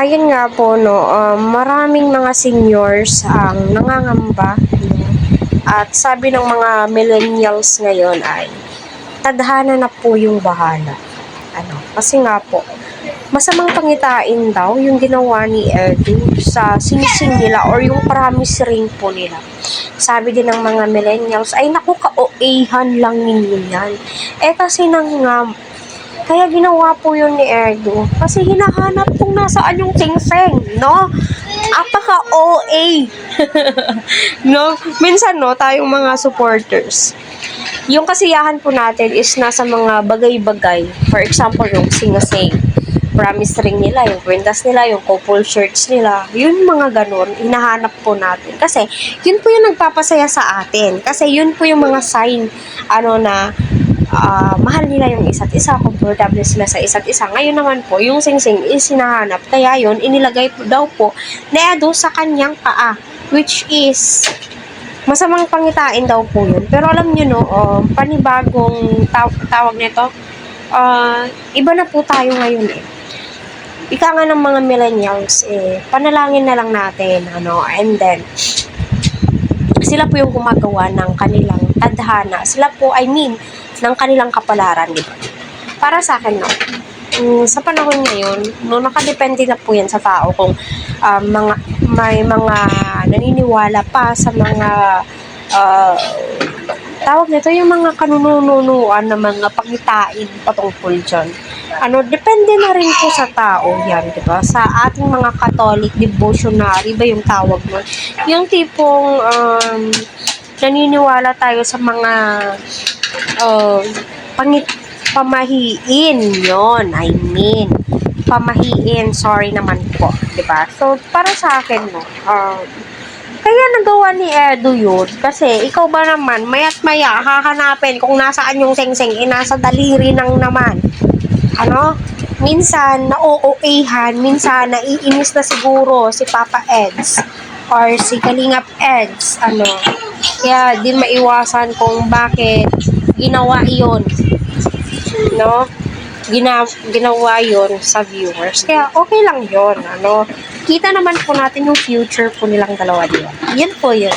ayun nga po, no, maraming mga seniors ang nangangamba, no, at sabi ng mga millennials ngayon ay tadhana na po yung bahala. Kasi nga po, masamang pangitain daw yung ginawa ni Edu sa sinising nila or yung promise ring po nila. Sabi din ng mga millennials, ay naku, ka-OA-han lang ninyo yan. Kasi nang nga, kaya ginawa po yun ni Edu. Kasi hinahanap kung nasaan yung singsing, no? Apaka-OA. No? Minsan, no, tayong mga supporters, yung kasiyahan po natin is nasa mga bagay-bagay. For example, yung sing-sing, promise ring nila, yung kwentas nila, yung couple shirts nila, yun mga ganun, hinahanap po natin. Kasi, yun po yung nagpapasaya sa atin. Kasi yun po yung mga sign, na mahal nila yung isa't isa, comfortable sila sa isa't isa. Ngayon naman po, yung sing-sing is hinahanap. Kaya yun, inilagay po daw po na Edu sa kanyang paa, which is masamang pangitain daw po yun. Pero alam nyo, no, panibagong tawag nito, iba na po tayo ngayon eh. Ika nga ng mga millennials, panalangin na lang natin, and then, sila po yung gumagawa ng kanilang tadhana. Sila po, ng kanilang kapalaran, di ba? Para sa akin, no, sa panahon ngayon, no, nakadepende na po yan sa tao kung may mga naniniwala pa sa mga tawag nito, yung mga kanununuan na mga pangitain patungkol dyan. Depende na rin po sa tao yan, di ba? Sa ating mga Catholic devotionary ba yung tawag mo? Yung tipong naniniwala tayo sa mga pamahiin yon, pamahiin, sorry naman po, di ba? So, para sa akin, no, kaya nagawa ni Edu yun, kasi ikaw ba naman, maya't maya, hahanapin kung nasaan yung seng-seng, nasa daliri nang naman. Minsan, na-OOA-han, minsan, naiinis na siguro si Papa Eds, or si Kalingap Eds, kaya di maiwasan kung bakit ginawa yun, no? Ginawa yon sa viewers. Kaya okay lang yon, kita naman po natin yung future po nilang dalawa dito. Yan po yun.